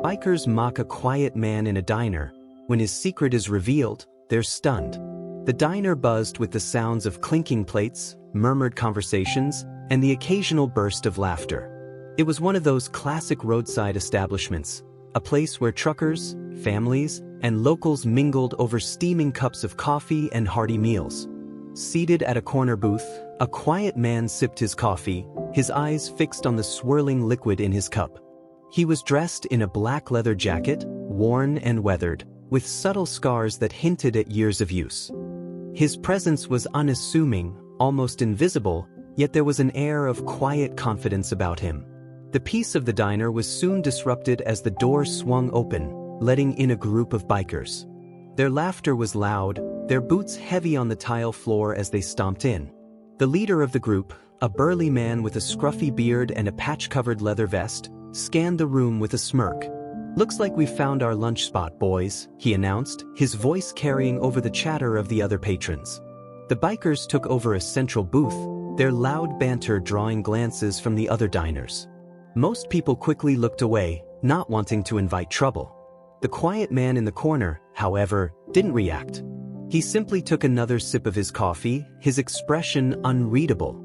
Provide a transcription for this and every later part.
Bikers mock a quiet man in a diner. When his secret is revealed, they're stunned. The diner buzzed with the sounds of clinking plates, murmured conversations, and the occasional burst of laughter. It was one of those classic roadside establishments, a place where truckers, families, and locals mingled over steaming cups of coffee and hearty meals. Seated at a corner booth, a quiet man sipped his coffee, his eyes fixed on the swirling liquid in his cup. He was dressed in a black leather jacket, worn and weathered, with subtle scars that hinted at years of use. His presence was unassuming, almost invisible, yet there was an air of quiet confidence about him. The peace of the diner was soon disrupted as the door swung open, letting in a group of bikers. Their laughter was loud, their boots heavy on the tile floor as they stomped in. The leader of the group, a burly man with a scruffy beard and a patch-covered leather vest, scanned the room with a smirk. "Looks like we've found our lunch spot, boys," he announced, his voice carrying over the chatter of the other patrons. The bikers took over a central booth, their loud banter drawing glances from the other diners. Most people quickly looked away, not wanting to invite trouble. The quiet man in the corner, however, didn't react. He simply took another sip of his coffee, his expression unreadable.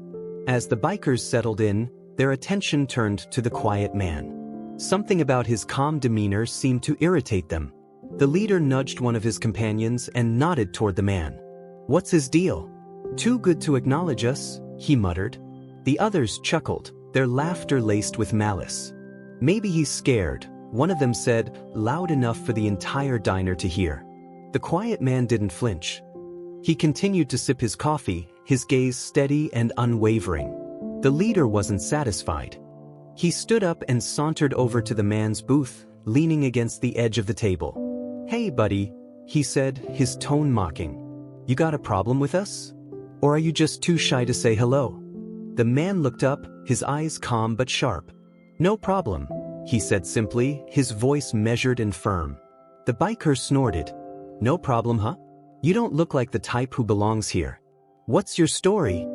As the bikers settled in, their attention turned to the quiet man. Something about his calm demeanor seemed to irritate them. The leader nudged one of his companions and nodded toward the man. "What's his deal? Too good to acknowledge us," he muttered. The others chuckled, their laughter laced with malice. "Maybe he's scared," one of them said, loud enough for the entire diner to hear. The quiet man didn't flinch. He continued to sip his coffee, his gaze steady and unwavering. The leader wasn't satisfied. He stood up and sauntered over to the man's booth, leaning against the edge of the table. "Hey, buddy," he said, his tone mocking. "You got a problem with us? Or are you just too shy to say hello?" The man looked up, his eyes calm but sharp. "No problem," he said simply, his voice measured and firm. The biker snorted. "No problem, huh? You don't look like the type who belongs here. What's your story?"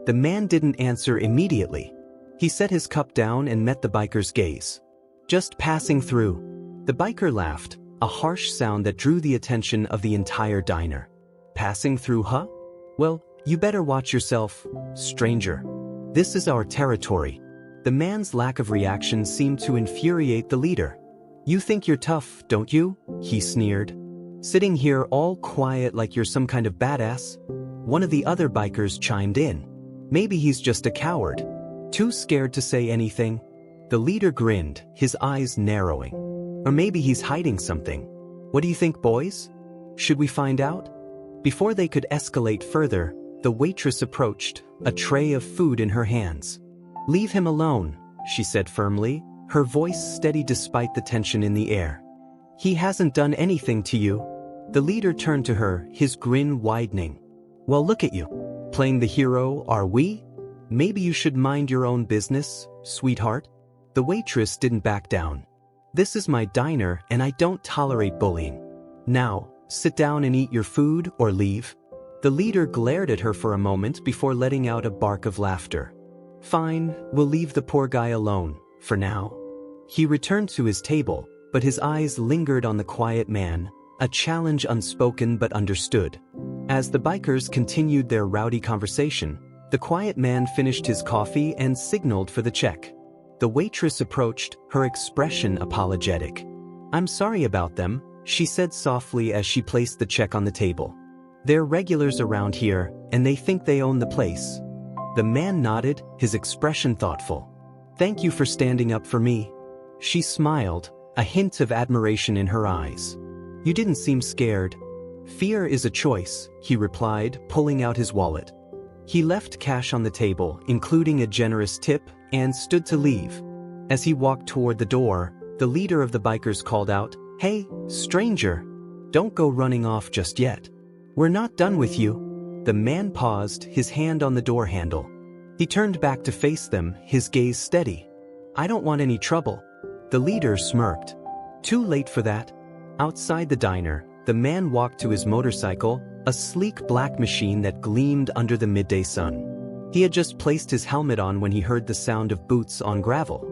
The man didn't answer immediately. He set his cup down and met the biker's gaze. "Just passing through." The biker laughed, a harsh sound that drew the attention of the entire diner. "Passing through, huh? Well, you better watch yourself, stranger. This is our territory." The man's lack of reaction seemed to infuriate the leader. "You think you're tough, don't you?" he sneered. "Sitting here all quiet like you're some kind of badass?" One of the other bikers chimed in. "Maybe he's just a coward. Too scared to say anything." The leader grinned, his eyes narrowing. "Or maybe he's hiding something. What do you think, boys? Should we find out?" Before they could escalate further, the waitress approached, a tray of food in her hands. "Leave him alone," she said firmly, her voice steady despite the tension in the air. "He hasn't done anything to you." The leader turned to her, his grin widening. "Well, look at you. Playing the hero, are we? Maybe you should mind your own business, sweetheart." The waitress didn't back down. "This is my diner and I don't tolerate bullying. Now, sit down and eat your food or leave." The leader glared at her for a moment before letting out a bark of laughter. "Fine, we'll leave the poor guy alone, for now." He returned to his table, but his eyes lingered on the quiet man, a challenge unspoken but understood. As the bikers continued their rowdy conversation, the quiet man finished his coffee and signaled for the check. The waitress approached, her expression apologetic. "I'm sorry about them," she said softly as she placed the check on the table. "They're regulars around here, and they think they own the place." The man nodded, his expression thoughtful. "Thank you for standing up for me." She smiled, a hint of admiration in her eyes. "You didn't seem scared." "Fear is a choice," he replied, pulling out his wallet. He left cash on the table, including a generous tip, and stood to leave. As he walked toward the door, the leader of the bikers called out, "Hey, stranger! Don't go running off just yet. We're not done with you." The man paused, his hand on the door handle. He turned back to face them, his gaze steady. "I don't want any trouble." The leader smirked. "Too late for that." Outside the diner, the man walked to his motorcycle, a sleek black machine that gleamed under the midday sun. He had just placed his helmet on when he heard the sound of boots on gravel.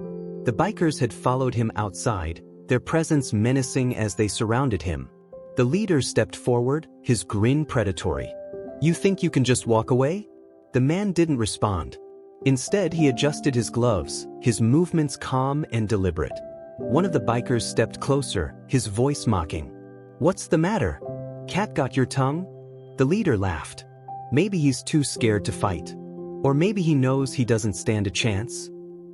The bikers had followed him outside, their presence menacing as they surrounded him. The leader stepped forward, his grin predatory. "You think you can just walk away?" The man didn't respond. Instead, he adjusted his gloves, his movements calm and deliberate. One of the bikers stepped closer, his voice mocking. "What's the matter? Cat got your tongue?" The leader laughed. Maybe he's too scared to fight. Or maybe he knows he doesn't stand a chance.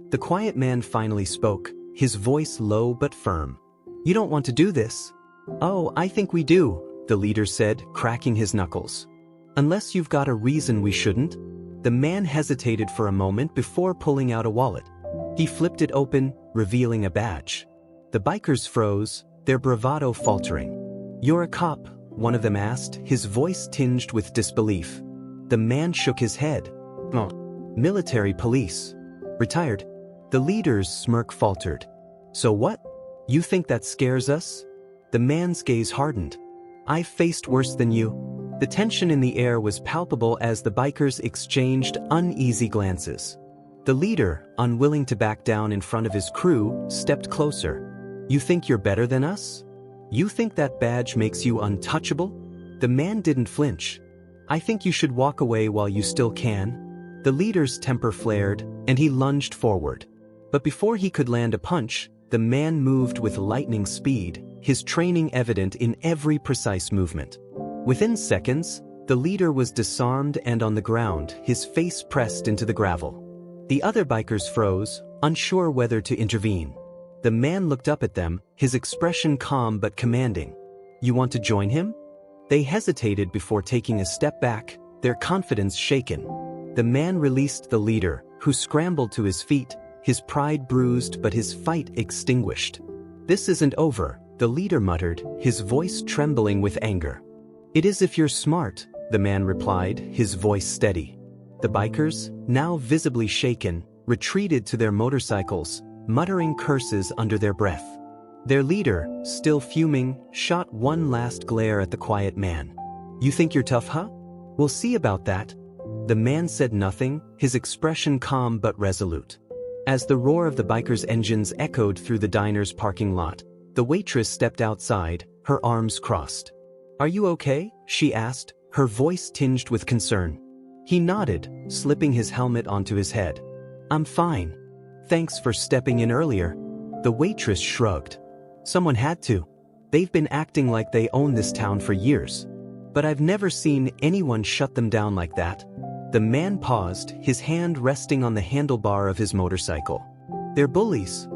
The quiet man finally spoke, his voice low but firm. "You don't want to do this?" "Oh, I think we do," the leader said, cracking his knuckles. "Unless you've got a reason we shouldn't." The man hesitated for a moment before pulling out a wallet. He flipped it open, revealing a badge. The bikers froze, their bravado faltering. "You're a cop?" one of them asked, his voice tinged with disbelief. The man shook his head. "Oh, military police. Retired." The leader's smirk faltered. "So what? You think that scares us?" The man's gaze hardened. "I've faced worse than you." The tension in the air was palpable as the bikers exchanged uneasy glances. The leader, unwilling to back down in front of his crew, stepped closer. "You think you're better than us? You think that badge makes you untouchable?" The man didn't flinch. "I think you should walk away while you still can." The leader's temper flared, and he lunged forward. But before he could land a punch, the man moved with lightning speed, his training evident in every precise movement. Within seconds, the leader was disarmed and on the ground, his face pressed into the gravel. The other bikers froze, unsure whether to intervene. The man looked up at them, his expression calm but commanding. "You want to join him?" They hesitated before taking a step back, their confidence shaken. The man released the leader, who scrambled to his feet, his pride bruised but his fight extinguished. "This isn't over," the leader muttered, his voice trembling with anger. "It is if you're smart," the man replied, his voice steady. The bikers, now visibly shaken, retreated to their motorcycles, muttering curses under their breath. Their leader, still fuming, shot one last glare at the quiet man. "You think you're tough, huh? We'll see about that." The man said nothing, his expression calm but resolute. As the roar of the bikers' engines echoed through the diner's parking lot, the waitress stepped outside, her arms crossed. "Are you okay?" she asked, her voice tinged with concern. He nodded, slipping his helmet onto his head. "I'm fine. Thanks for stepping in earlier." The waitress shrugged. "Someone had to. They've been acting like they own this town for years. But I've never seen anyone shut them down like that." The man paused, his hand resting on the handlebar of his motorcycle. "They're bullies.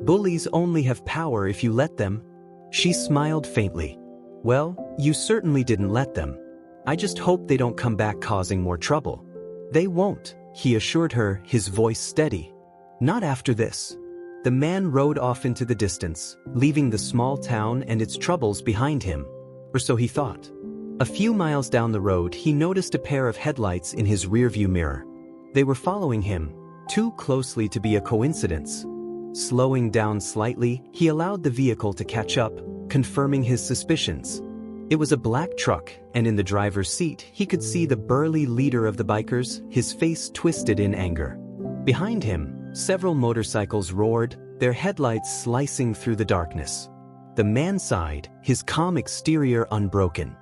Bullies only have power if you let them." She smiled faintly. "Well, you certainly didn't let them. I just hope they don't come back causing more trouble." "They won't," he assured her, his voice steady. "Not after this." The man rode off into the distance, leaving the small town and its troubles behind him. Or so he thought. A few miles down the road, he noticed a pair of headlights in his rearview mirror. They were following him, too closely to be a coincidence. Slowing down slightly, he allowed the vehicle to catch up, confirming his suspicions. It was a black truck, and in the driver's seat, he could see the burly leader of the bikers, his face twisted in anger. Behind him, several motorcycles roared, their headlights slicing through the darkness. The man sighed, his calm exterior unbroken.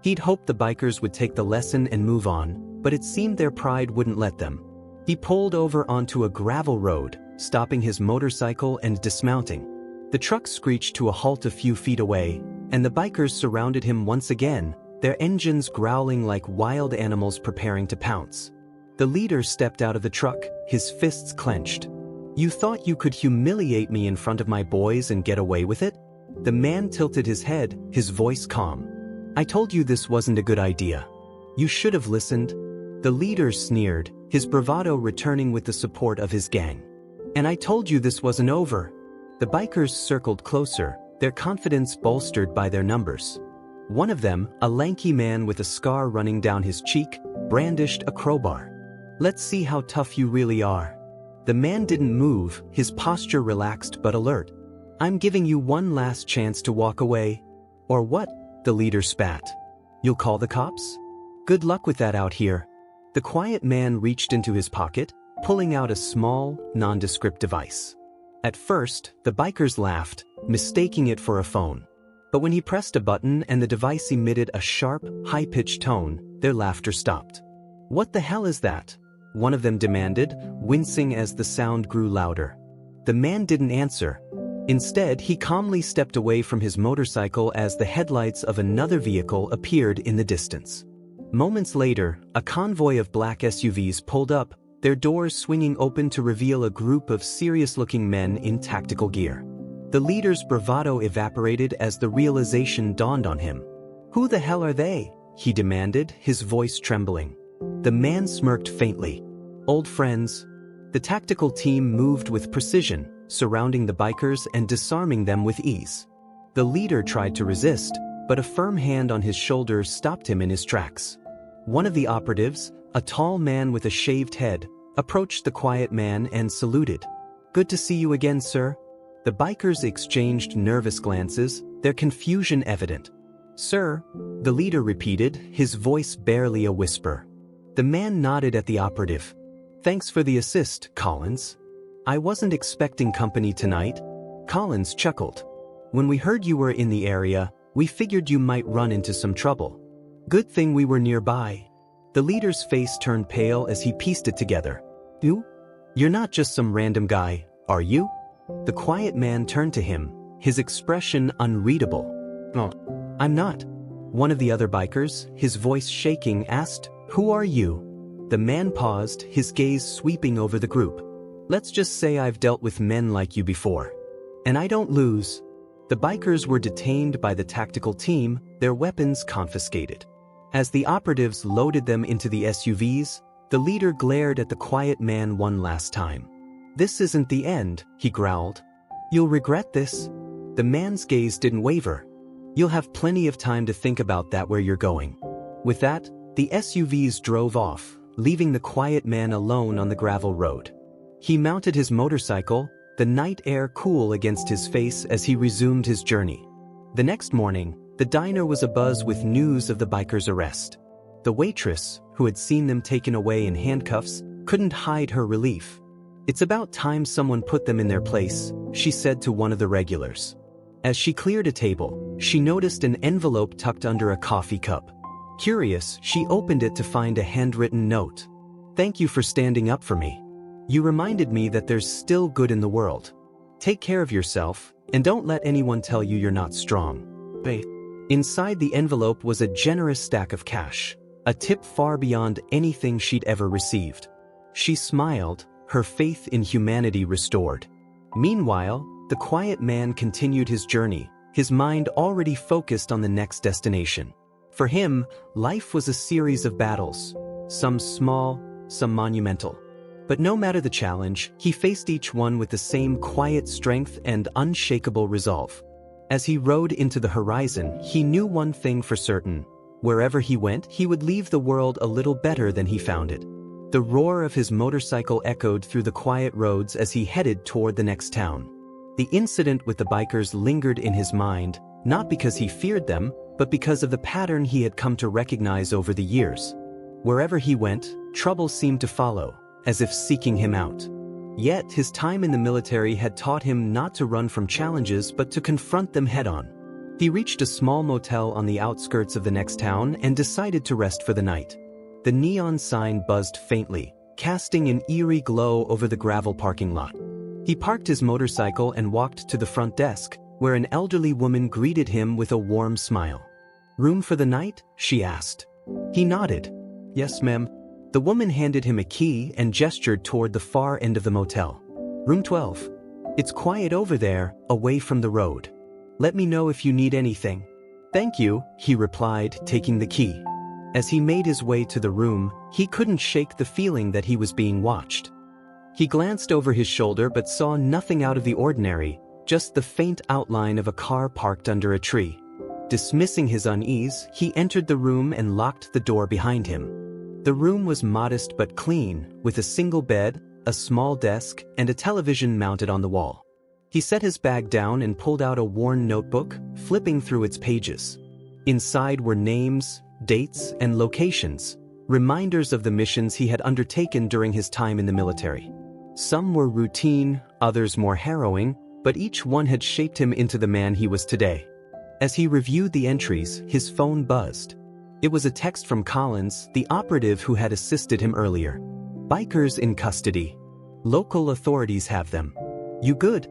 He'd hoped the bikers would take the lesson and move on, but it seemed their pride wouldn't let them. He pulled over onto a gravel road, stopping his motorcycle and dismounting. The truck screeched to a halt a few feet away, and the bikers surrounded him once again, their engines growling like wild animals preparing to pounce. The leader stepped out of the truck, his fists clenched. "You thought you could humiliate me in front of my boys and get away with it?" The man tilted his head, his voice calm. "I told you this wasn't a good idea. You should have listened." The leader sneered, his bravado returning with the support of his gang. "And I told you this wasn't over." The bikers circled closer, their confidence bolstered by their numbers. One of them, a lanky man with a scar running down his cheek, brandished a crowbar. "Let's see how tough you really are." The man didn't move, his posture relaxed but alert. "I'm giving you one last chance to walk away." "Or what?" the leader spat. "You'll call the cops? Good luck with that out here." The quiet man reached into his pocket, pulling out a small, nondescript device. At first, the bikers laughed, mistaking it for a phone. But when he pressed a button and the device emitted a sharp, high-pitched tone, their laughter stopped. "What the hell is that?" one of them demanded, wincing as the sound grew louder. The man didn't answer. Instead, he calmly stepped away from his motorcycle as the headlights of another vehicle appeared in the distance. Moments later, a convoy of black SUVs pulled up, their doors swinging open to reveal a group of serious-looking men in tactical gear. The leader's bravado evaporated as the realization dawned on him. "Who the hell are they?" he demanded, his voice trembling. The man smirked faintly. "Old friends." The tactical team moved with precision, surrounding the bikers and disarming them with ease. The leader tried to resist, but a firm hand on his shoulder stopped him in his tracks. One of the operatives, a tall man with a shaved head, approached the quiet man and saluted. "Good to see you again, sir." The bikers exchanged nervous glances, their confusion evident. "Sir," the leader repeated, his voice barely a whisper. The man nodded at the operative. "Thanks for the assist, Collins. I wasn't expecting company tonight." Collins chuckled. "When we heard you were in the area, we figured you might run into some trouble. Good thing we were nearby." The leader's face turned pale as he pieced it together. "You? You're not just some random guy, are you?" The quiet man turned to him, his expression unreadable. "Oh, I'm not." One of the other bikers, his voice shaking, asked, "Who are you?" The man paused, his gaze sweeping over the group. "Let's just say I've dealt with men like you before. And I don't lose." The bikers were detained by the tactical team, their weapons confiscated. As the operatives loaded them into the SUVs, the leader glared at the quiet man one last time. "This isn't the end," he growled. "You'll regret this." The man's gaze didn't waver. "You'll have plenty of time to think about that where you're going." With that, the SUVs drove off, leaving the quiet man alone on the gravel road. He mounted his motorcycle, the night air cool against his face as he resumed his journey. The next morning, the diner was abuzz with news of the bikers' arrest. The waitress, who had seen them taken away in handcuffs, couldn't hide her relief. "It's about time someone put them in their place," she said to one of the regulars. As she cleared a table, she noticed an envelope tucked under a coffee cup. Curious, she opened it to find a handwritten note. "Thank you for standing up for me. You reminded me that there's still good in the world. Take care of yourself, and don't let anyone tell you you're not strong. Babe." Inside the envelope was a generous stack of cash, a tip far beyond anything she'd ever received. She smiled, her faith in humanity restored. Meanwhile, the quiet man continued his journey, his mind already focused on the next destination. For him, life was a series of battles, some small, some monumental. But no matter the challenge, he faced each one with the same quiet strength and unshakable resolve. As he rode into the horizon, he knew one thing for certain. Wherever he went, he would leave the world a little better than he found it. The roar of his motorcycle echoed through the quiet roads as he headed toward the next town. The incident with the bikers lingered in his mind, not because he feared them, but because of the pattern he had come to recognize over the years. Wherever he went, trouble seemed to follow, as if seeking him out. Yet his time in the military had taught him not to run from challenges but to confront them head-on. He reached a small motel on the outskirts of the next town and decided to rest for the night. The neon sign buzzed faintly, casting an eerie glow over the gravel parking lot. He parked his motorcycle and walked to the front desk, where an elderly woman greeted him with a warm smile. "Room for the night?" she asked. He nodded. "Yes, ma'am." The woman handed him a key and gestured toward the far end of the motel. "Room 12. It's quiet over there, away from the road. Let me know if you need anything." "Thank you," he replied, taking the key. As he made his way to the room, he couldn't shake the feeling that he was being watched. He glanced over his shoulder but saw nothing out of the ordinary, just the faint outline of a car parked under a tree. Dismissing his unease, he entered the room and locked the door behind him. The room was modest but clean, with a single bed, a small desk, and a television mounted on the wall. He set his bag down and pulled out a worn notebook, flipping through its pages. Inside were names, dates, and locations, reminders of the missions he had undertaken during his time in the military. Some were routine, others more harrowing, but each one had shaped him into the man he was today. As he reviewed the entries, his phone buzzed. It was a text from Collins, the operative who had assisted him earlier. Bikers in custody. Local authorities have them. You good?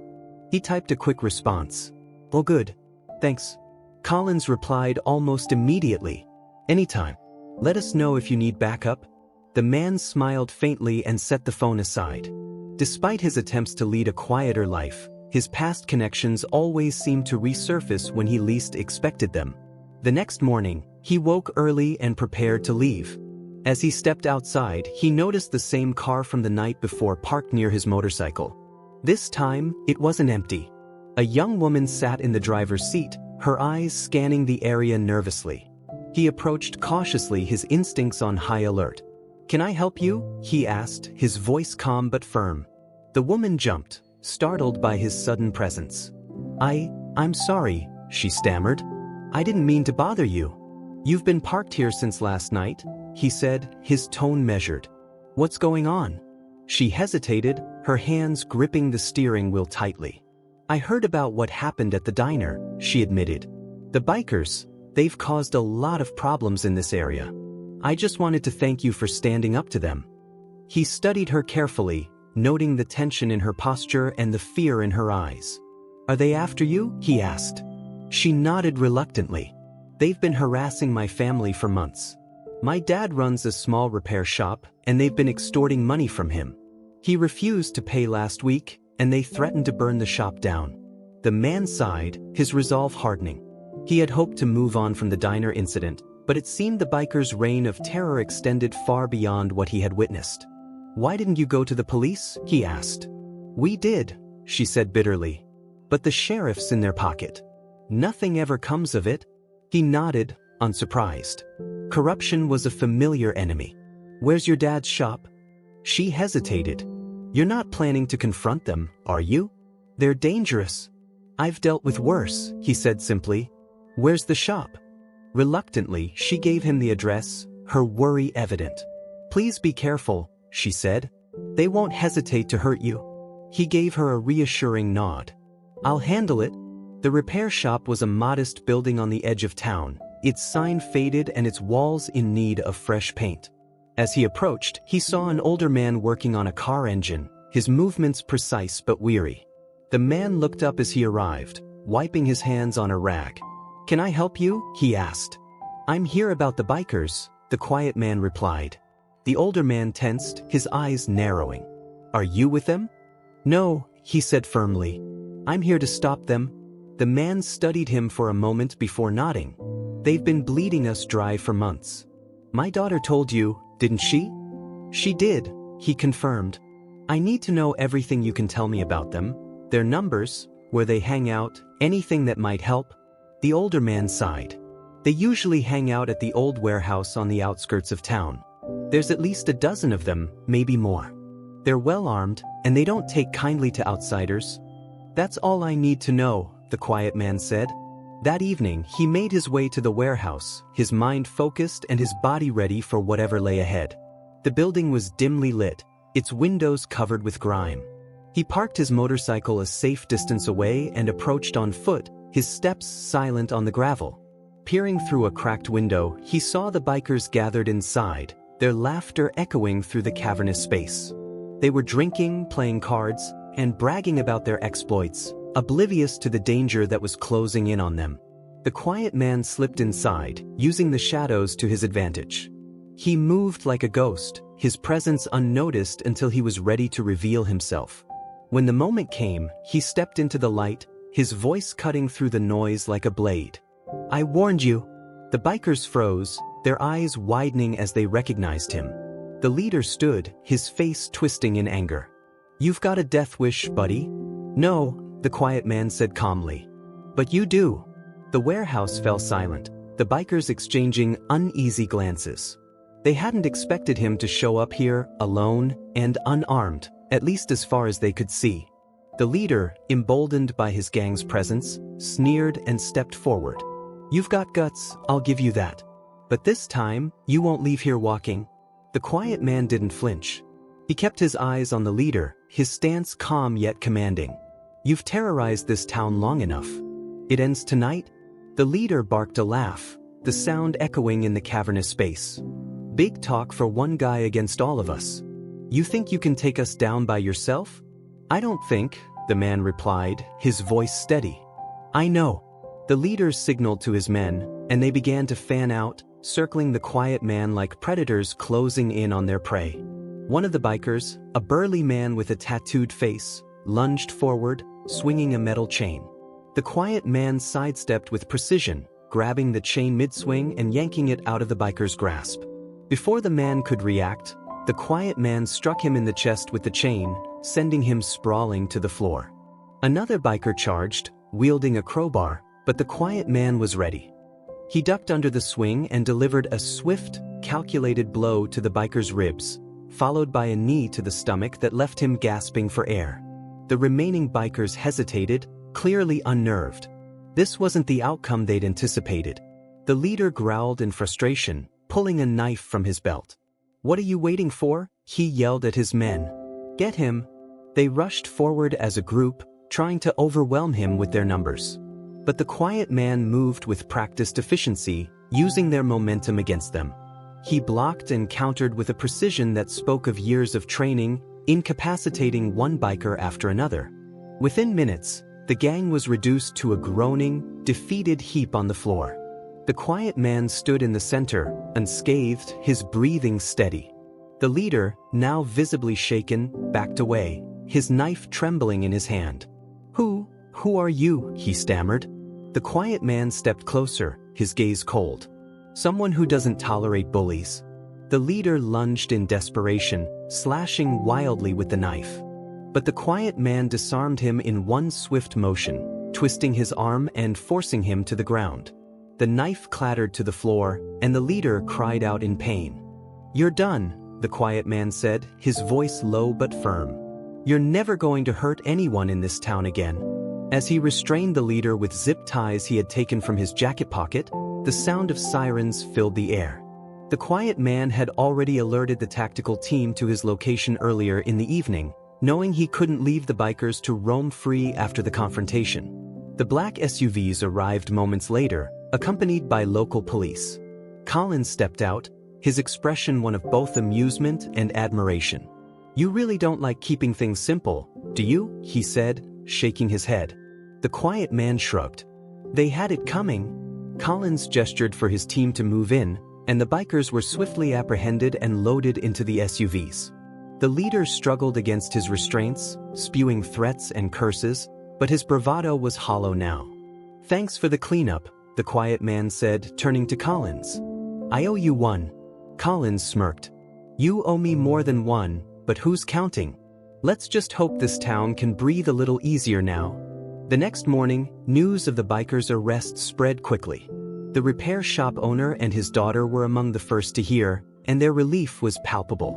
He typed a quick response. Oh good. Thanks. Collins replied almost immediately. Anytime. Let us know if you need backup. The man smiled faintly and set the phone aside. Despite his attempts to lead a quieter life, his past connections always seemed to resurface when he least expected them. The next morning, he woke early and prepared to leave. As he stepped outside, he noticed the same car from the night before parked near his motorcycle. This time, it wasn't empty. A young woman sat in the driver's seat, her eyes scanning the area nervously. He approached cautiously, his instincts on high alert. "Can I help you?" he asked, his voice calm but firm. The woman jumped, startled by his sudden presence. I'm sorry," she stammered. "I didn't mean to bother you." "You've been parked here since last night," he said, his tone measured. "What's going on?" She hesitated, her hands gripping the steering wheel tightly. "I heard about what happened at the diner," she admitted. "The bikers, they've caused a lot of problems in this area. I just wanted to thank you for standing up to them." He studied her carefully, noting the tension in her posture and the fear in her eyes. "Are they after you?" he asked. She nodded reluctantly. "They've been harassing my family for months. My dad runs a small repair shop, and they've been extorting money from him. He refused to pay last week, and they threatened to burn the shop down." The man sighed, his resolve hardening. He had hoped to move on from the diner incident, but it seemed the biker's reign of terror extended far beyond what he had witnessed. "Why didn't you go to the police?" he asked. "We did," she said bitterly. "But the sheriff's in their pocket. Nothing ever comes of it." He nodded, unsurprised. Corruption was a familiar enemy. "Where's your dad's shop?" She hesitated. "You're not planning to confront them, are you? They're dangerous." "I've dealt with worse," he said simply. "Where's the shop?" Reluctantly, she gave him the address, her worry evident. "Please be careful," she said. "They won't hesitate to hurt you." He gave her a reassuring nod. "I'll handle it." The repair shop was a modest building on the edge of town, its sign faded and its walls in need of fresh paint. As he approached, he saw an older man working on a car engine, his movements precise but weary. The man looked up as he arrived, wiping his hands on a rag. "Can I help you?" he asked. "I'm here about the bikers," the quiet man replied. The older man tensed, his eyes narrowing. "Are you with them?" "No," he said firmly. "I'm here to stop them." The man studied him for a moment before nodding. "They've been bleeding us dry for months. My daughter told you, didn't she?" "She did," he confirmed. "I need to know everything you can tell me about them. Their numbers, where they hang out, anything that might help." The older man sighed. "They usually hang out at the old warehouse on the outskirts of town. There's at least a dozen of them, maybe more. They're well armed, and they don't take kindly to outsiders." "That's all I need to know," the quiet man said. That evening, he made his way to the warehouse, his mind focused and his body ready for whatever lay ahead. The building was dimly lit, its windows covered with grime. He parked his motorcycle a safe distance away and approached on foot, his steps silent on the gravel. Peering through a cracked window, he saw the bikers gathered inside, their laughter echoing through the cavernous space. They were drinking, playing cards, and bragging about their exploits, oblivious to the danger that was closing in on them. The quiet man slipped inside, using the shadows to his advantage. He moved like a ghost, his presence unnoticed until he was ready to reveal himself. When the moment came, he stepped into the light, his voice cutting through the noise like a blade. "I warned you." The bikers froze, their eyes widening as they recognized him. The leader stood, his face twisting in anger. "You've got a death wish, buddy." "No," the quiet man said calmly. "But you do." The warehouse fell silent, the bikers exchanging uneasy glances. They hadn't expected him to show up here, alone and unarmed, at least as far as they could see. The leader, emboldened by his gang's presence, sneered and stepped forward. "You've got guts, I'll give you that. But this time, you won't leave here walking." The quiet man didn't flinch. He kept his eyes on the leader, his stance calm yet commanding. "You've terrorized this town long enough. It ends tonight?" The leader barked a laugh, the sound echoing in the cavernous space. "Big talk for one guy against all of us. You think you can take us down by yourself?" "I don't think," the man replied, his voice steady. "I know." The leader signaled to his men, and they began to fan out, circling the quiet man like predators closing in on their prey. One of the bikers, a burly man with a tattooed face, lunged forward, swinging a metal chain. The quiet man sidestepped with precision, grabbing the chain mid-swing and yanking it out of the biker's grasp. Before the man could react, the quiet man struck him in the chest with the chain, sending him sprawling to the floor. Another biker charged, wielding a crowbar, but the quiet man was ready. He ducked under the swing and delivered a swift, calculated blow to the biker's ribs, followed by a knee to the stomach that left him gasping for air. The remaining bikers hesitated, clearly unnerved. This wasn't the outcome they'd anticipated. The leader growled in frustration, pulling a knife from his belt. "What are you waiting for?" he yelled at his men. "Get him!" They rushed forward as a group, trying to overwhelm him with their numbers. But the quiet man moved with practiced efficiency, using their momentum against them. He blocked and countered with a precision that spoke of years of training, incapacitating one biker after another. Within minutes, the gang was reduced to a groaning, defeated heap on the floor. The quiet man stood in the center, unscathed, his breathing steady. The leader, now visibly shaken, backed away, his knife trembling in his hand. Who are you?" he stammered. The quiet man stepped closer, his gaze cold. "Someone who doesn't tolerate bullies." The leader lunged in desperation, slashing wildly with the knife. But the quiet man disarmed him in one swift motion, twisting his arm and forcing him to the ground. The knife clattered to the floor, and the leader cried out in pain. "You're done," the quiet man said, his voice low but firm. "You're never going to hurt anyone in this town again." As he restrained the leader with zip ties he had taken from his jacket pocket, the sound of sirens filled the air. The quiet man had already alerted the tactical team to his location earlier in the evening, knowing he couldn't leave the bikers to roam free after the confrontation. The black SUVs arrived moments later, accompanied by local police. Collins stepped out, his expression one of both amusement and admiration. "You really don't like keeping things simple, do you?" he said, shaking his head. The quiet man shrugged. "They had it coming." Collins gestured for his team to move in, and the bikers were swiftly apprehended and loaded into the SUVs. The leader struggled against his restraints, spewing threats and curses, but his bravado was hollow now. "Thanks for the cleanup," the quiet man said, turning to Collins. "I owe you one." Collins smirked. "You owe me more than one, but who's counting? Let's just hope this town can breathe a little easier now." The next morning, news of the bikers' arrest spread quickly. The repair shop owner and his daughter were among the first to hear, and their relief was palpable.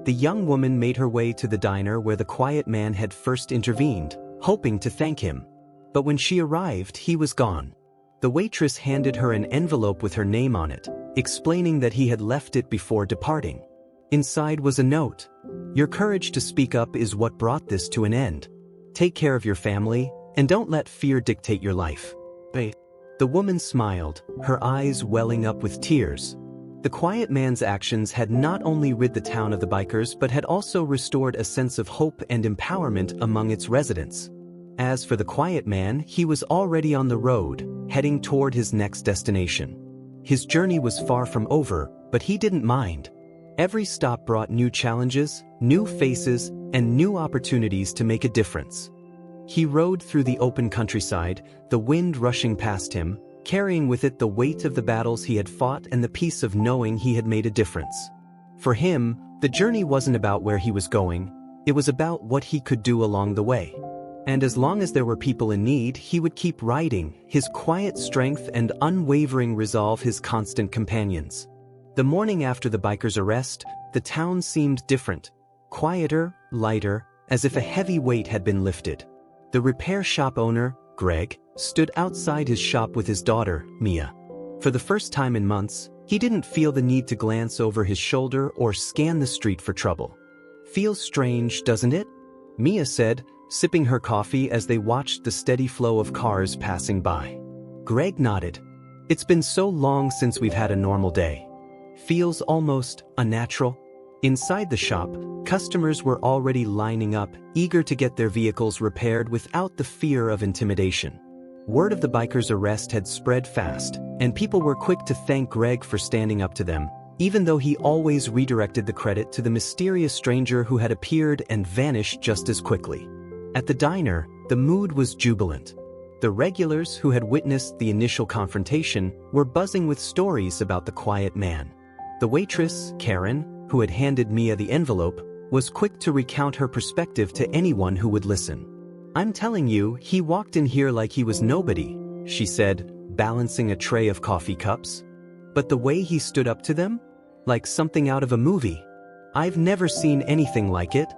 The young woman made her way to the diner where the quiet man had first intervened, hoping to thank him. But when she arrived, he was gone. The waitress handed her an envelope with her name on it, explaining that he had left it before departing. Inside was a note. "Your courage to speak up is what brought this to an end. Take care of your family, and don't let fear dictate your life." The woman smiled, her eyes welling up with tears. The quiet man's actions had not only rid the town of the bikers but had also restored a sense of hope and empowerment among its residents. As for the quiet man, he was already on the road, heading toward his next destination. His journey was far from over, but he didn't mind. Every stop brought new challenges, new faces, and new opportunities to make a difference. He rode through the open countryside, the wind rushing past him, carrying with it the weight of the battles he had fought and the peace of knowing he had made a difference. For him, the journey wasn't about where he was going, it was about what he could do along the way. And as long as there were people in need, he would keep riding, his quiet strength and unwavering resolve his constant companions. The morning after the bikers' arrest, the town seemed different, quieter, lighter, as if a heavy weight had been lifted. The repair shop owner, Greg, stood outside his shop with his daughter, Mia. For the first time in months, he didn't feel the need to glance over his shoulder or scan the street for trouble. "Feels strange, doesn't it?" Mia said, sipping her coffee as they watched the steady flow of cars passing by. Greg nodded. It's been so long since we've had a normal day. Feels almost unnatural. Inside the shop, customers were already lining up, eager to get their vehicles repaired without the fear of intimidation. Word of the biker's arrest had spread fast, and people were quick to thank Greg for standing up to them, even though he always redirected the credit to the mysterious stranger who had appeared and vanished just as quickly. At the diner, the mood was jubilant. The regulars who had witnessed the initial confrontation were buzzing with stories about the quiet man. The waitress, Karen, who had handed Mia the envelope, was quick to recount her perspective to anyone who would listen. I'm telling you, he walked in here like he was nobody, she said, balancing a tray of coffee cups. But the way he stood up to them? Like something out of a movie. I've never seen anything like it.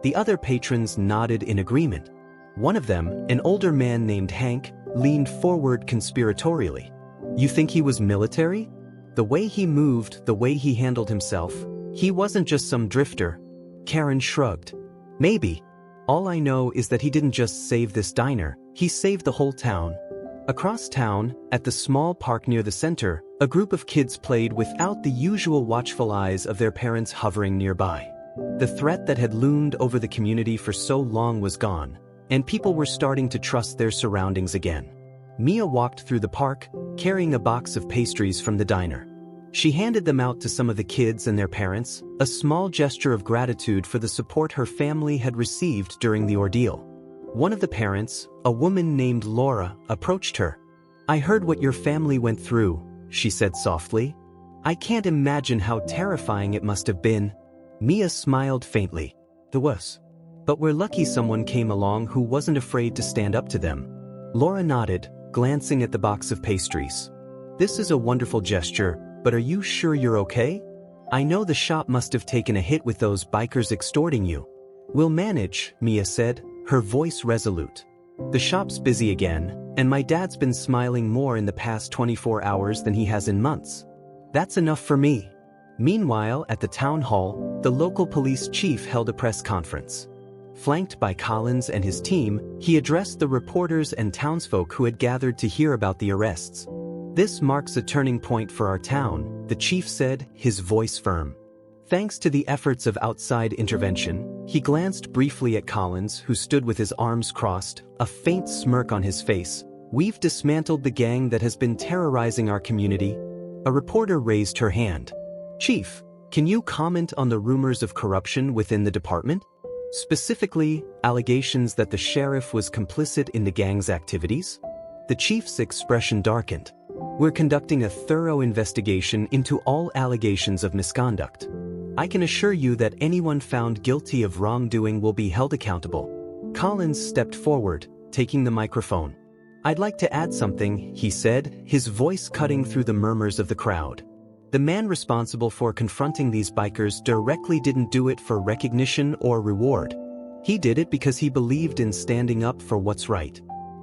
The other patrons nodded in agreement. One of them, an older man named Hank, leaned forward conspiratorially. You think he was military? The way he moved, the way he handled himself, he wasn't just some drifter. Karen shrugged. Maybe. All I know is that he didn't just save this diner, he saved the whole town. Across town, at the small park near the center, a group of kids played without the usual watchful eyes of their parents hovering nearby. The threat that had loomed over the community for so long was gone, and people were starting to trust their surroundings again. Mia walked through the park, carrying a box of pastries from the diner. She handed them out to some of the kids and their parents, a small gesture of gratitude for the support her family had received during the ordeal. One of the parents, a woman named Laura, approached her. I heard what your family went through, she said softly. I can't imagine how terrifying it must have been. Mia smiled faintly. The was. But we're lucky someone came along who wasn't afraid to stand up to them. Laura nodded, glancing at the box of pastries. This is a wonderful gesture, but are you sure you're okay? I know the shop must have taken a hit with those bikers extorting you. We'll manage, Mia said, her voice resolute. The shop's busy again, and my dad's been smiling more in the past 24 hours than he has in months. That's enough for me. Meanwhile, at the town hall, the local police chief held a press conference. Flanked by Collins and his team, he addressed the reporters and townsfolk who had gathered to hear about the arrests. This marks a turning point for our town, the chief said, his voice firm. Thanks to the efforts of outside intervention, he glanced briefly at Collins, who stood with his arms crossed, a faint smirk on his face. We've dismantled the gang that has been terrorizing our community. A reporter raised her hand. Chief, can you comment on the rumors of corruption within the department? Specifically, allegations that the sheriff was complicit in the gang's activities? The chief's expression darkened. We're conducting a thorough investigation into all allegations of misconduct. I can assure you that anyone found guilty of wrongdoing will be held accountable. Collins stepped forward, taking the microphone. I'd like to add something, he said, his voice cutting through the murmurs of the crowd. The man responsible for confronting these bikers directly didn't do it for recognition or reward. He did it because he believed in standing up for what's right.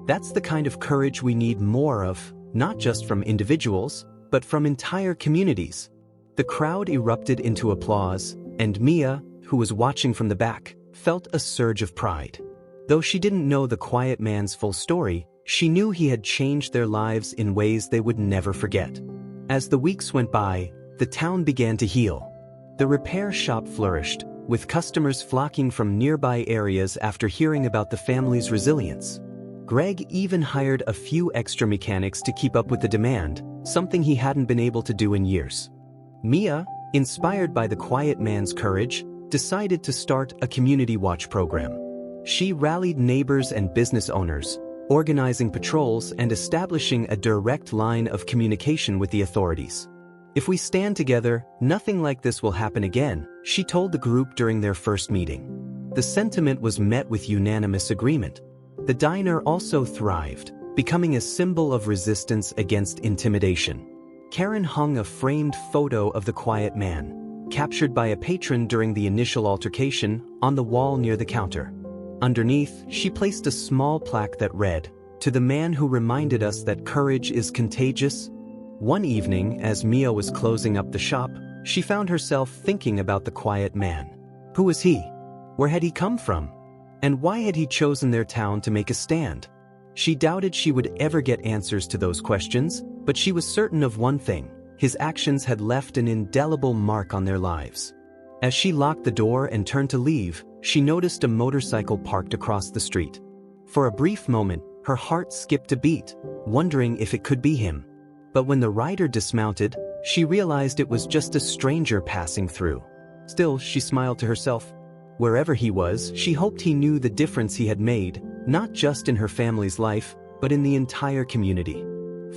That's the kind of courage we need more of, not just from individuals, but from entire communities. The crowd erupted into applause, and Mia, who was watching from the back, felt a surge of pride. Though she didn't know the quiet man's full story, she knew he had changed their lives in ways they would never forget. As the weeks went by, the town began to heal. The repair shop flourished, with customers flocking from nearby areas after hearing about the family's resilience. Greg even hired a few extra mechanics to keep up with the demand, something he hadn't been able to do in years. Mia, inspired by the quiet man's courage, decided to start a community watch program. She rallied neighbors and business owners, organizing patrols and establishing a direct line of communication with the authorities. If we stand together, nothing like this will happen again, she told the group during their first meeting. The sentiment was met with unanimous agreement. The diner also thrived, becoming a symbol of resistance against intimidation. Karen hung a framed photo of the quiet man, captured by a patron during the initial altercation, on the wall near the counter. Underneath, she placed a small plaque that read, "To the man who reminded us that courage is contagious." One evening, as Mia was closing up the shop, she found herself thinking about the quiet man. Who was he? Where had he come from? And why had he chosen their town to make a stand? She doubted she would ever get answers to those questions, but she was certain of one thing: his actions had left an indelible mark on their lives. As she locked the door and turned to leave, she noticed a motorcycle parked across the street. For a brief moment, her heart skipped a beat, wondering if it could be him. But when the rider dismounted, she realized it was just a stranger passing through. Still, she smiled to herself. Wherever he was, she hoped he knew the difference he had made, not just in her family's life, but in the entire community.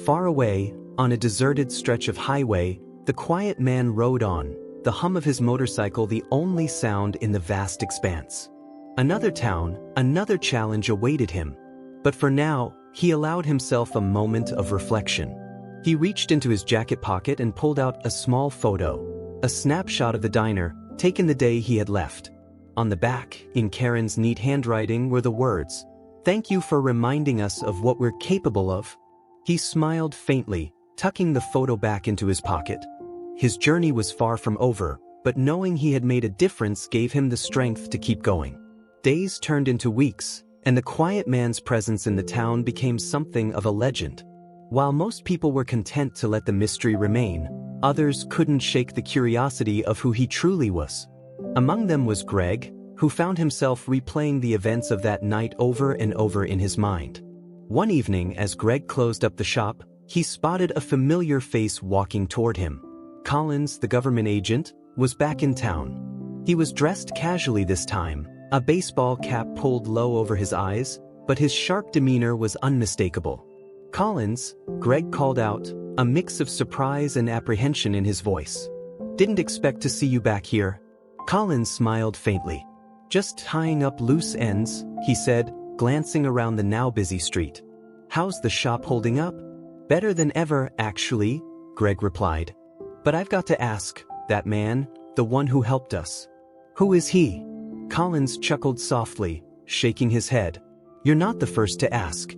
Far away, on a deserted stretch of highway, the quiet man rode on, the hum of his motorcycle the only sound in the vast expanse. Another town, another challenge awaited him. But for now, he allowed himself a moment of reflection. He reached into his jacket pocket and pulled out a small photo, a snapshot of the diner, taken the day he had left. On the back, in Karen's neat handwriting, were the words, "Thank you for reminding us of what we're capable of." He smiled faintly, tucking the photo back into his pocket. His journey was far from over, but knowing he had made a difference gave him the strength to keep going. Days turned into weeks, and the quiet man's presence in the town became something of a legend. While most people were content to let the mystery remain, others couldn't shake the curiosity of who he truly was. Among them was Greg, who found himself replaying the events of that night over and over in his mind. One evening, as Greg closed up the shop, he spotted a familiar face walking toward him. Collins, the government agent, was back in town. He was dressed casually this time, a baseball cap pulled low over his eyes, but his sharp demeanor was unmistakable. "Collins," Greg called out, a mix of surprise and apprehension in his voice. "Didn't expect to see you back here." Collins smiled faintly. "Just tying up loose ends," he said, glancing around the now busy street. "How's the shop holding up?" "Better than ever, actually," Greg replied. "But I've got to ask, that man, the one who helped us. Who is he?" Collins chuckled softly, shaking his head. "You're not the first to ask.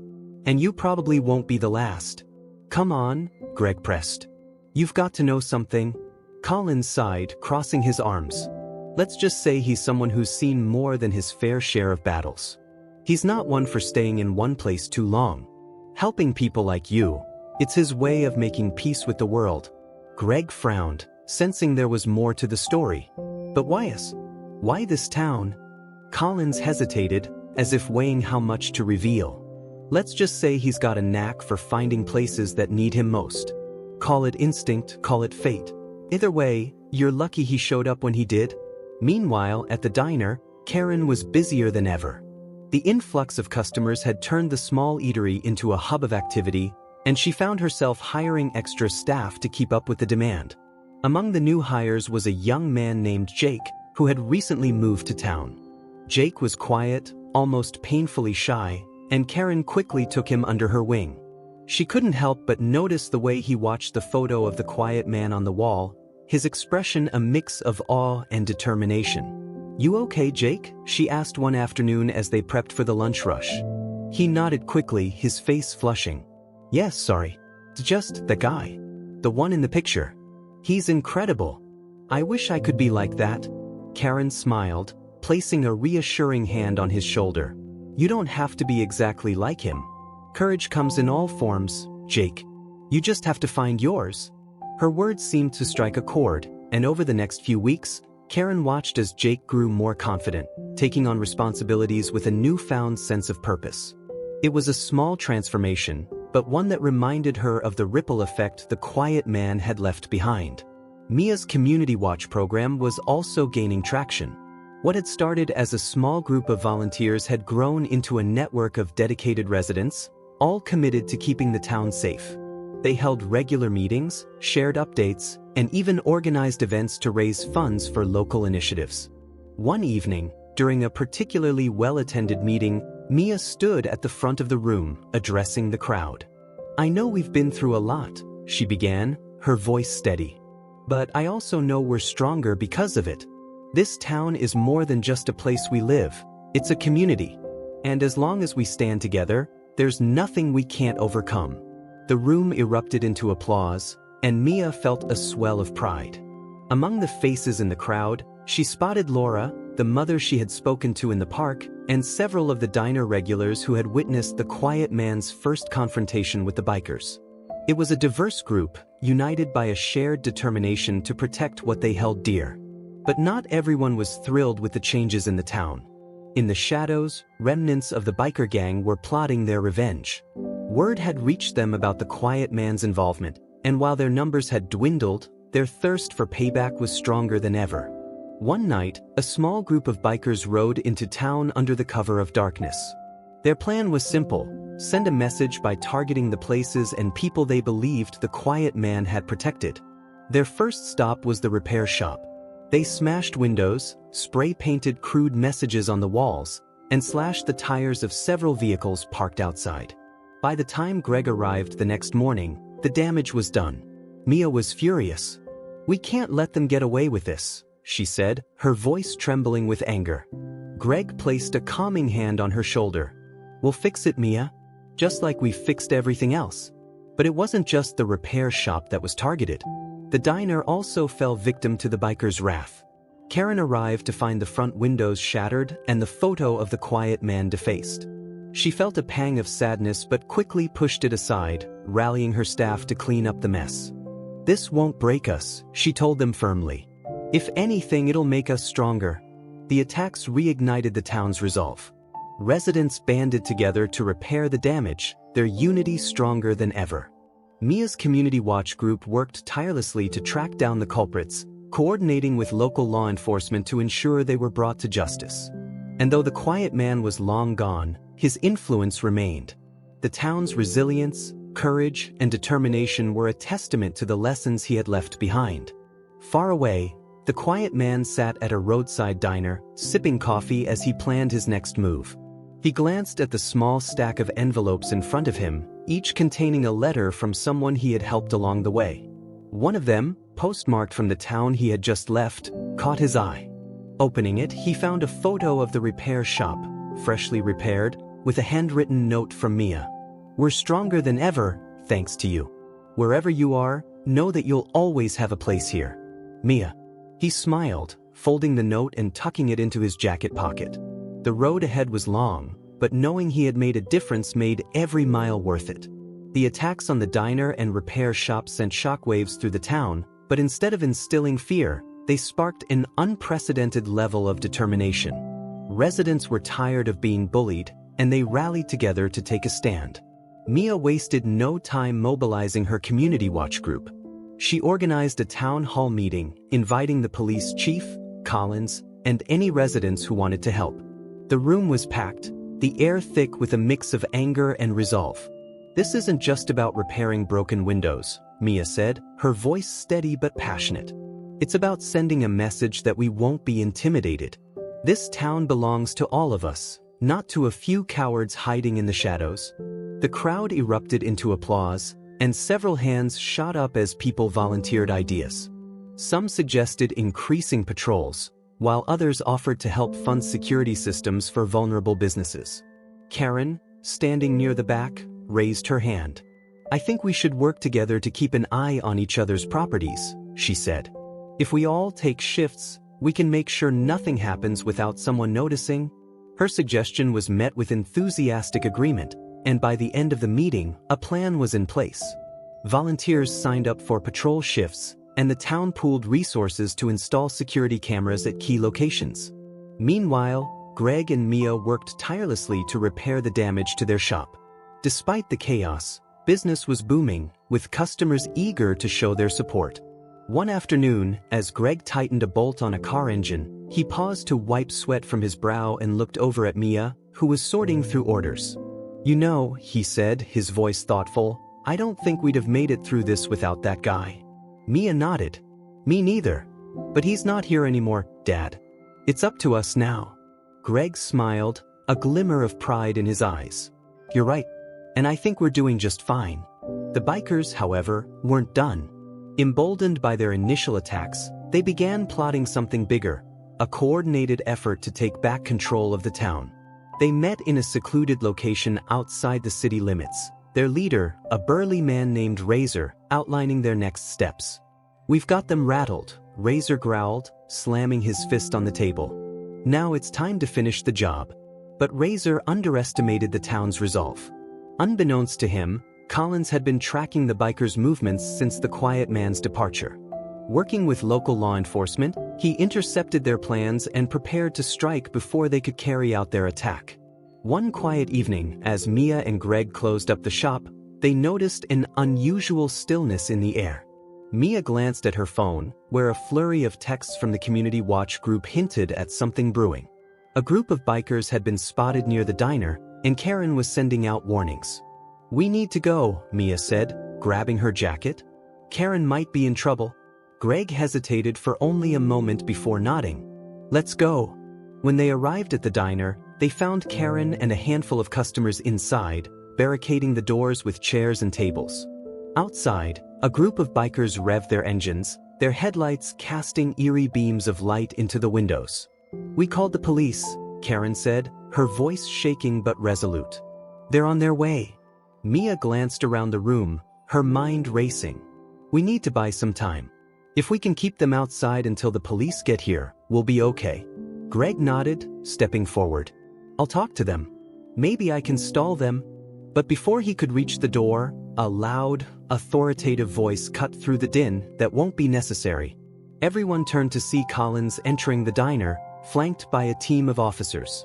And you probably won't be the last." "Come on," Greg pressed. "You've got to know something." Collins sighed, crossing his arms. "Let's just say he's someone who's seen more than his fair share of battles. He's not one for staying in one place too long. Helping people like you, it's his way of making peace with the world." Greg frowned, sensing there was more to the story. "But why us? Why this town?" Collins hesitated, as if weighing how much to reveal. "Let's just say he's got a knack for finding places that need him most. Call it instinct, call it fate. Either way, you're lucky he showed up when he did." Meanwhile, at the diner, Karen was busier than ever. The influx of customers had turned the small eatery into a hub of activity, and she found herself hiring extra staff to keep up with the demand. Among the new hires was a young man named Jake, who had recently moved to town. Jake was quiet, almost painfully shy, and Karen quickly took him under her wing. She couldn't help but notice the way he watched the photo of the quiet man on the wall, his expression a mix of awe and determination. "You okay, Jake?" she asked one afternoon as they prepped for the lunch rush. He nodded quickly, his face flushing. "Yes, sorry. Just the guy. The one in the picture. He's incredible. I wish I could be like that." Karen smiled, placing a reassuring hand on his shoulder. "You don't have to be exactly like him. Courage comes in all forms, Jake. You just have to find yours." Her words seemed to strike a chord, and over the next few weeks, Karen watched as Jake grew more confident, taking on responsibilities with a newfound sense of purpose. It was a small transformation, but one that reminded her of the ripple effect the quiet man had left behind. Mia's Community Watch program was also gaining traction. What had started as a small group of volunteers had grown into a network of dedicated residents, all committed to keeping the town safe. They held regular meetings, shared updates, and even organized events to raise funds for local initiatives. One evening, during a particularly well-attended meeting, Mia stood at the front of the room, addressing the crowd. "I know we've been through a lot," she began, her voice steady. "But I also know we're stronger because of it. This town is more than just a place we live, it's a community. And as long as we stand together, there's nothing we can't overcome." The room erupted into applause, and Mia felt a swell of pride. Among the faces in the crowd, she spotted Laura, the mother she had spoken to in the park, and several of the diner regulars who had witnessed the quiet man's first confrontation with the bikers. It was a diverse group, united by a shared determination to protect what they held dear. But not everyone was thrilled with the changes in the town. In the shadows, remnants of the biker gang were plotting their revenge. Word had reached them about the quiet man's involvement, and while their numbers had dwindled, their thirst for payback was stronger than ever. One night, a small group of bikers rode into town under the cover of darkness. Their plan was simple: send a message by targeting the places and people they believed the quiet man had protected. Their first stop was the repair shop. They smashed windows, spray-painted crude messages on the walls, and slashed the tires of several vehicles parked outside. By the time Greg arrived the next morning, the damage was done. Mia was furious. "We can't let them get away with this," she said, her voice trembling with anger. Greg placed a calming hand on her shoulder. "We'll fix it, Mia. Just like we fixed everything else." But it wasn't just the repair shop that was targeted. The diner also fell victim to the bikers' wrath. Karen arrived to find the front windows shattered and the photo of the quiet man defaced. She felt a pang of sadness but quickly pushed it aside, rallying her staff to clean up the mess. "This won't break us," she told them firmly. "If anything, it'll make us stronger." The attacks reignited the town's resolve. Residents banded together to repair the damage, their unity stronger than ever. Mia's community watch group worked tirelessly to track down the culprits, coordinating with local law enforcement to ensure they were brought to justice. And though the quiet man was long gone, his influence remained. The town's resilience, courage, and determination were a testament to the lessons he had left behind. Far away, the quiet man sat at a roadside diner, sipping coffee as he planned his next move. He glanced at the small stack of envelopes in front of him, each containing a letter from someone he had helped along the way. One of them, postmarked from the town he had just left, caught his eye. Opening it, he found a photo of the repair shop, freshly repaired, with a handwritten note from Mia. "We're stronger than ever, thanks to you. Wherever you are, know that you'll always have a place here. Mia." He smiled, folding the note and tucking it into his jacket pocket. The road ahead was long, but knowing he had made a difference made every mile worth it. The attacks on the diner and repair shop sent shockwaves through the town, but instead of instilling fear, they sparked an unprecedented level of determination. Residents were tired of being bullied, and they rallied together to take a stand. Mia wasted no time mobilizing her community watch group. She organized a town hall meeting, inviting the police chief, Collins, and any residents who wanted to help. The room was packed, the air thick with a mix of anger and resolve. "This isn't just about repairing broken windows," Mia said, her voice steady but passionate. "It's about sending a message that we won't be intimidated. This town belongs to all of us, not to a few cowards hiding in the shadows." The crowd erupted into applause, and several hands shot up as people volunteered ideas. Some suggested increasing patrols, while others offered to help fund security systems for vulnerable businesses. Karen, standing near the back, raised her hand. "I think we should work together to keep an eye on each other's properties," she said. "If we all take shifts, we can make sure nothing happens without someone noticing." Her suggestion was met with enthusiastic agreement, and by the end of the meeting, a plan was in place. Volunteers signed up for patrol shifts, and the town pooled resources to install security cameras at key locations. Meanwhile, Greg and Mia worked tirelessly to repair the damage to their shop. Despite the chaos, business was booming, with customers eager to show their support. One afternoon, as Greg tightened a bolt on a car engine, he paused to wipe sweat from his brow and looked over at Mia, who was sorting through orders. "You know," he said, his voice thoughtful, "I don't think we'd have made it through this without that guy." Mia nodded. "Me neither. But he's not here anymore, Dad. It's up to us now." Greg smiled, a glimmer of pride in his eyes. "You're right. And I think we're doing just fine." The bikers, however, weren't done. Emboldened by their initial attacks, they began plotting something bigger, a coordinated effort to take back control of the town. They met in a secluded location outside the city limits, their leader, a burly man named Razor, outlining their next steps. "We've got them rattled," Razor growled, slamming his fist on the table. Now it's time to finish the job. But Razor underestimated the town's resolve. Unbeknownst to him, Collins had been tracking the bikers' movements since the quiet man's departure. Working with local law enforcement, he intercepted their plans and prepared to strike before they could carry out their attack. One quiet evening, as Mia and Greg closed up the shop, they noticed an unusual stillness in the air. Mia glanced at her phone, where a flurry of texts from the community watch group hinted at something brewing. A group of bikers had been spotted near the diner, and Karen was sending out warnings. "We need to go," Mia said, grabbing her jacket. "Karen might be in trouble." Greg hesitated for only a moment before nodding. "Let's go." When they arrived at the diner, they found Karen and a handful of customers inside, barricading the doors with chairs and tables. Outside, a group of bikers revved their engines, their headlights casting eerie beams of light into the windows. "We called the police," Karen said, her voice shaking but resolute. "They're on their way." Mia glanced around the room, her mind racing. "We need to buy some time. If we can keep them outside until the police get here, we'll be okay." Greg nodded, stepping forward. "I'll talk to them. Maybe I can stall them." But before he could reach the door, a loud, authoritative voice cut through the din. "That won't be necessary." Everyone turned to see Collins entering the diner, flanked by a team of officers.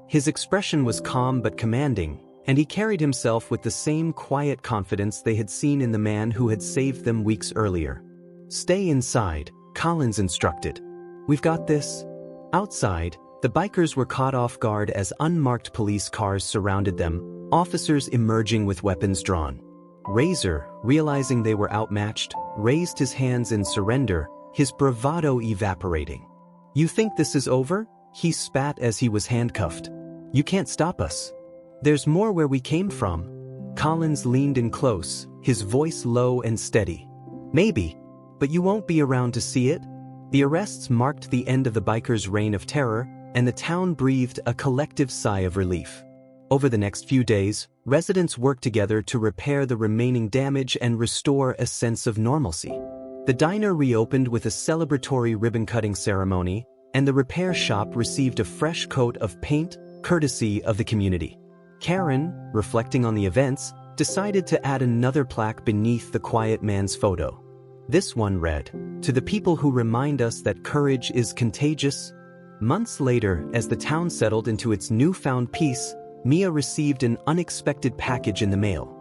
His expression was calm but commanding, and he carried himself with the same quiet confidence they had seen in the man who had saved them weeks earlier. "Stay inside," Collins instructed. "We've got this." Outside, the bikers were caught off guard as unmarked police cars surrounded them, officers emerging with weapons drawn. Razor, realizing they were outmatched, raised his hands in surrender, his bravado evaporating. "You think this is over?" he spat as he was handcuffed. "You can't stop us. There's more where we came from." Collins leaned in close, his voice low and steady. "Maybe, but you won't be around to see it." The arrests marked the end of the bikers' reign of terror, and the town breathed a collective sigh of relief. Over the next few days, residents worked together to repair the remaining damage and restore a sense of normalcy. The diner reopened with a celebratory ribbon-cutting ceremony, and the repair shop received a fresh coat of paint, courtesy of the community. Karen, reflecting on the events, decided to add another plaque beneath the quiet man's photo. This one read, "To the people who remind us that courage is contagious." Months later, as the town settled into its newfound peace, Mia received an unexpected package in the mail.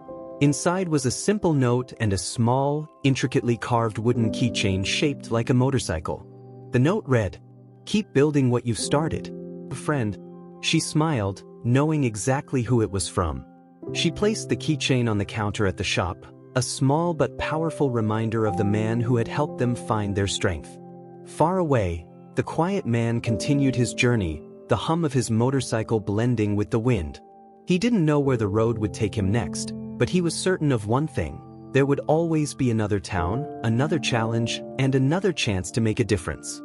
Inside was a simple note and a small, intricately carved wooden keychain shaped like a motorcycle. The note read, "Keep building what you've started. A friend." She smiled, knowing exactly who it was from. She placed the keychain on the counter at the shop, a small but powerful reminder of the man who had helped them find their strength. Far away, the quiet man continued his journey, the hum of his motorcycle blending with the wind. He didn't know where the road would take him next, but he was certain of one thing: there would always be another town, another challenge, and another chance to make a difference.